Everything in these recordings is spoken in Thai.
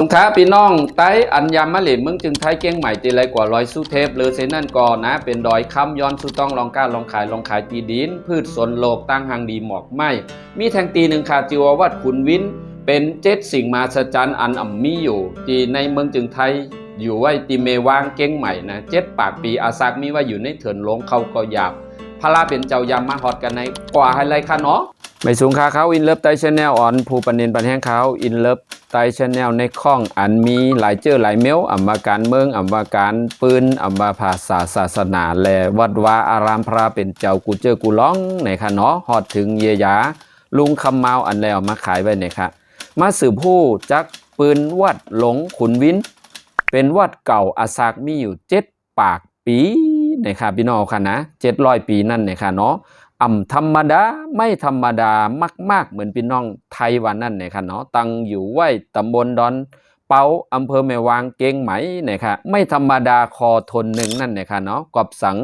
สงขลาพี่น้องไต้อัญญามะเหลนเมืองจึงไทยเก่งใหม่ตีไรกว่าร้อยสุเทพหรือเซนั่นก่อนนะเป็นดอยคำย้อนสุต้องลองก้าลองขายตีดินพืชสนโลกตั้งหางดีหมอกไม้มีแทงตีหนึ่งขาจิววัดขุนวินเป็นเจ็ดสิ่งมาสจันอันมีอยู่ตีในเมืองจึงไทยอยู่ไว้ตีเมวางเก่งใหม่นะเจ็ดปากปีอาซักมีว่าอยู่ในเถื่อนลงเขาก็หยาบพระลาเป็นเจ้ายามมาฮอดกันในกว่าให้ไรค่ะเนาะไม่สูงค่าเขาอินเลิฟไตชแนลอ่อนผู้ปันเนนปันแห้งเขาอินเลิฟไตชแนลในข้องอันมีหลายหลายเมลอัมมาการเมืองอัมมาการปืนอัมมาภาษาศาสนาและวัดวาอารามพระเป็นเจ้ากูกูร้องในค่ะเนาะฮอดถึงเยียาลุงคำเมาอันแล้วมาขายไว้เนี่ยค่ะมาสืบผู้จักปืนวัดหลงขุนวินเป็นวัดเก่าอาซากมีอยู่7 ปากปีนะครับพี่น้องค่ะนะ700 ปีนั่นนะคะเนาะธรรมดาไม่ธรรมดามากๆเหมือนพี่น้องไทยวันนั่นนะคะเนาะตั้งอยู่ไว้ตำบลดอนเปาอำเภอแม่วางเก่งไหมนะคะไม่ธรรมดาคอทนหนึ่งนั่นนะคะเนาะกอบสัง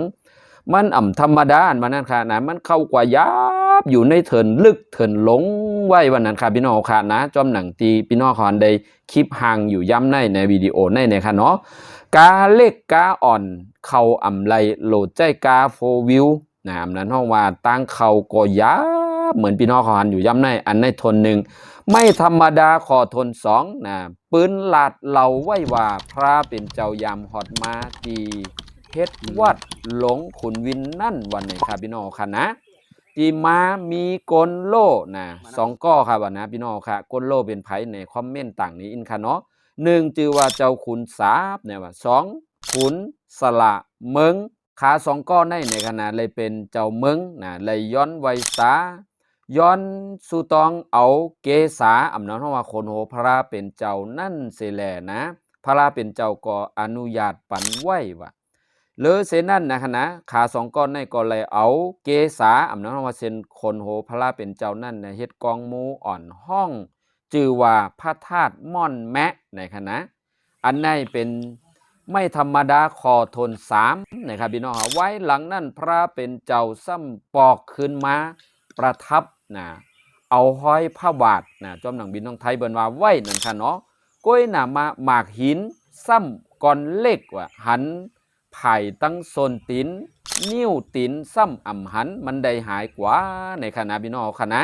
มันธรรมดาอันวันนั้นค่ะนะมันเข้ากว่ายับอยู่ในเถินลึกเถินหลงไว้วันนั้นค่ะพี่น้องค่ะนะจอมหนังตีพี่น้องขอนได้คลิปห่างอยู่ย้ำในวิดีโอในนะคะเนาะกาเล็กกาอ่อนเข้าไรโหลดใจกาโฟวิวนะนั้นห้องว่าตั้งเขาก็ยับเหมือนพี่น้องขอนอยู่ย้ำในอันในทนหนึ่งไม่ธรรมดาขอทนสองนะปืนลาดเหล่าไว้ว่าพระเป็นเจ้ายามฮอดมาตีเฮ็ดวัดหลงขุนวินนั่นวันไหนครับพี่น้องค่ะนะจีมามีกลโลนะ2 ก้อครับวันนะพี่น้องค่ะกลโลเป็นไผในคอมเมนต์ต่างนี้อินค่ะเนาะ1จือว่าเจ้าขุนสาบเนี่ยว่า2ขุนสละเมืองขา2 ก้อในขณะเลยเป็นเจ้าเมืองนะเลยย้อนไวสาย้อนสุตองเอาเกษาอำนาจว่าคนโหพระเป็นเจ้านั่นเสแลนะพระเป็นเจ้าก็อนุญาตปันไว้ว่าหรือเสนั่นนะคะนะขา2 ก้อนในก็เลยเอาเกษาอำนาจว่าเซนคนโหพระเป็นเจ้านั่นในเฮ็ดกองมูอ่อนห้องจือว่าพระธาตุม่อนแมะในคณะอันในเป็นไม่ธรรมดาคอทน3นะครับพี่น้องไว้หลังนั่นพระเป็นเจ้าซ้ำปอกขึ้นมาประทับนะเอาห้อยผ้าบาทนะจอมหนังบินน้องไทยเบิ่นว่าไว้นั่นค่ะเนาะก้อยหนามาหมากหินซ้ำก่อนเล็กว่าหันไผ่ตั้งโซนตินนิ้วตินซ้ำหันมันได้หายกว่าในคณะพี่น้องค่ะนะ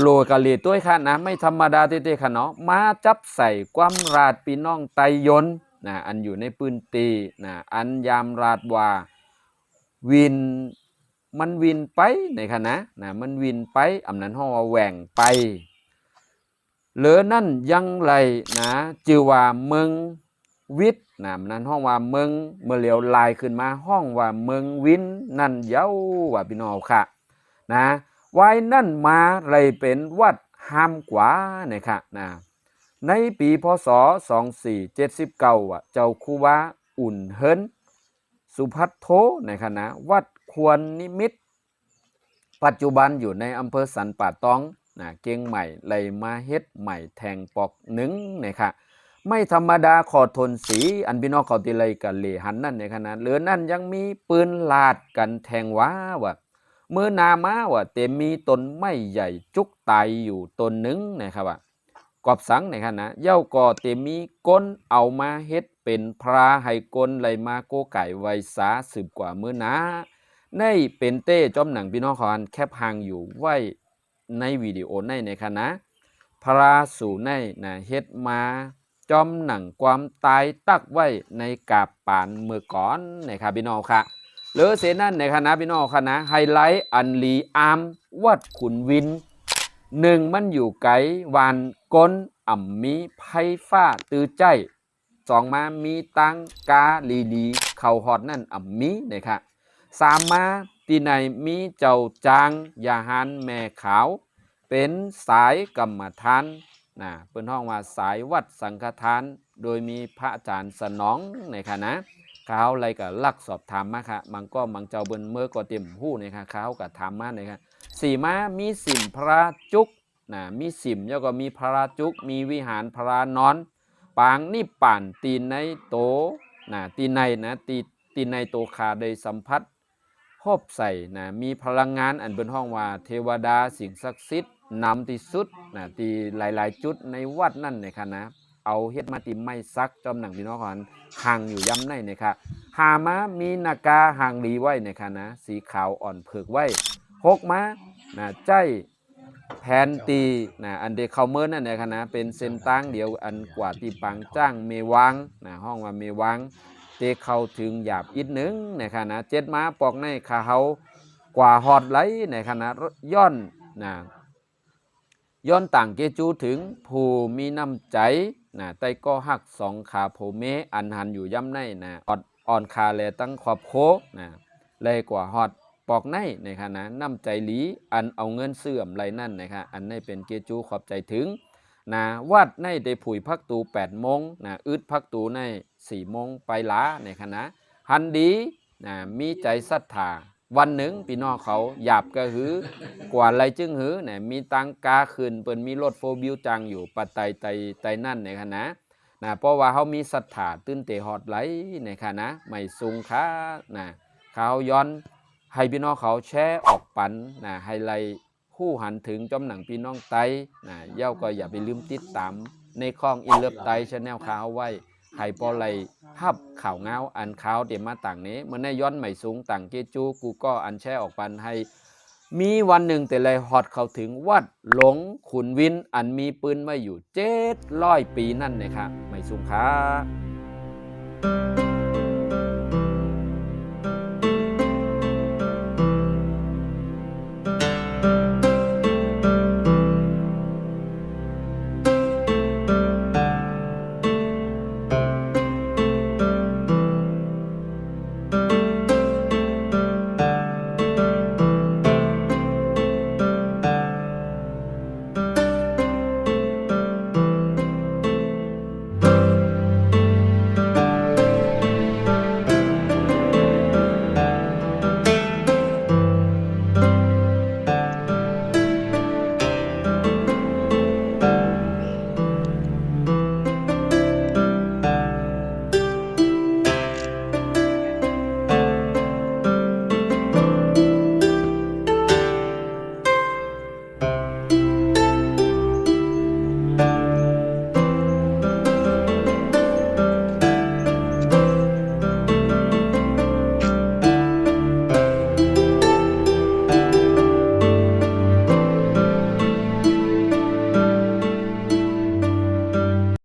โลกะเลีตัวค่ะนะไม่ธรรมดาเต้ๆค่ะเนาะมาจับใส่ความราดพี่น้องไตยนนะอันอยู่ในปืนตีนะอันยามราดว่าวินมันวินไปในคณะนะมันวินไปนั้นห้องว่าแหว่งไปเหลือนั่นยังไรนะจือว่าเมืองวิทย์นะนั้นห้องว่าเมืองเมื่อเหลียวลายขึ้นมาห้องว่าเมืองวินนั่นเย้าว่าพี่น้องค่ะนะไว้นั่นมาไรเป็นวัดห้ามกว่านะครับนะในปีพศ2479เจ้าคูวาอุ่นเฮินสุพัทโธในคณะวัดควรนิมิตปัจจุบันอยู่ในอำเภอสันป่าตองนะเก่งใหม่เลยมาเฮ็ดใหม่แทงปอกหนึ่งนะคะไม่ธรรมดาขอทนสีอันพี่น้องเขาติเลยกันเลหันนั่นในขณะเหลือนั่นยังมีปืนลาดกันแทงว้าว่าเมื่อนามาว่าเต็มมีต้นไม้ใหญ่จุกตายอยู่ต้นหนึ่งนะครับว่ากอบสังในขณะเย้าก่อเต็มมีก้นเอามาเฮ็ดเป็นพระให้ก้นเลยมาโกไก่ไวสา10 กว่ามื้อนาในเป็นเต้จอมหนังพี่น้องขออันแคบหางอยู่ไว้ในวิดีโอในคณะพระสู่ในนะเฮ็ดมาจอมหนังความตายตักไว้ในกาบปานเมื่อก่อนนะครับพี่น้องค่ะหรือเสนั่นในคณะพี่น้องคณะไฮไลท์อันลีอาร์มวัดขุนวิน1มันอยู่ไกลวานก้นมีไพ่ฟ้าตือใจ2มามีตังกาลีเขาหอดนั่นมีนะครับ3มาที่ไหนมีเจ้าจางยาหันแม่ขาวเป็นสายกรรมฐานนะเป็นห้องว่าสายวัดสังฆทานโดยมีพระอาจารย์สนองในคณะเขาอะไรกับลักสอบถามมาค่ะมังก็มังเจ้าเบิ้นเมื่อก็เต็มหู้ในค่ะเขากับถามมาในค่ะ4มามีสิมพระจุกนะมีสิมแล้วก็มีพระจุกมีวิหารพระนอนปางนี่ป่านตีในโตนะตีในนะตีในโตขาได้สัมผัสพบใส่นะมีพลังงานอันเป็นห้องว่าเทวดาสิ่งศักดิ์สิทธิ์นำที่สุดนะที่หลายๆจุดในวัดนั่นในคณะ เอาเฮ็ดมาติไม่ซักจอมหนังพี่น้องกันห่างอยู่ย้ำในนะครับหามามีนากาห่างดีไว้นะคะนะสีขาวอ่อนเผือกไว้6ม้านะใจแผนตีนะอันเดเขาเมินนั่นนะครับนะเป็นเส้นตั้งเดียวอันกว่าตีปังจ้างเมวังนะห้องว่าเมวังเตเข้าถึงหยาบอีกหนึ่งนะครับนะ7ม้าปอกในขาเขากว่าฮอดไหลนะครับนะย้อนนะย้อนต่างเกจูถึงผู้มีน้ำใจนะไต้ก็หัก2ขาโพเมอันหันอยู่ย่ำในนะอ่อนคาแลตั้งขอบโคนะเลยกว่าฮอดปอกในนะครับนะน้ำใจหลีอันเอาเงินเสื่อมไรนั่นนะครับอันในเป็นเกจูขอบใจถึงนะวัดในได้ผุยพักตู8โมงนะอึดพักตูใน4โมงไปล้านะครับนะหันดีนะมีใจศรัทธาวันหนึ่งพี่น้องเขาหยาบกระหือกว่าไรจึงหือเนี่ยมีตังกาขึ้นเปิ้นมีรถโฟบิวจังอยู่ปัตไตไตนั่นนะครับนะเพราะว่าเขามีศรัทธาตื้นเตหอดไหลนะครับนะไม่สูงค่านะเขาย้อนให้พี่น้องเขาแชร์ออกปันนะให้ไลผู้หันถึงจอมหนังพี่น้องไตนะเย้าก็อย่าไปลืมติดตามในข้องอินเลิฟไตชาแนลข่าวไว้ให้ปอไลฮับข่าวเงาอันข่าวเดี๋ยวมาต่างนี้เมื่อในย้อนใหม่สูงต่างเกจูกูก็อันแชร์ออกปันให้มีวันหนึ่งแต่เลยฮอดเข้าถึงวัดหลงขุนวินอันมีปืนไว้อยู่700 ปีนั่นนะครับไม่สูงครับ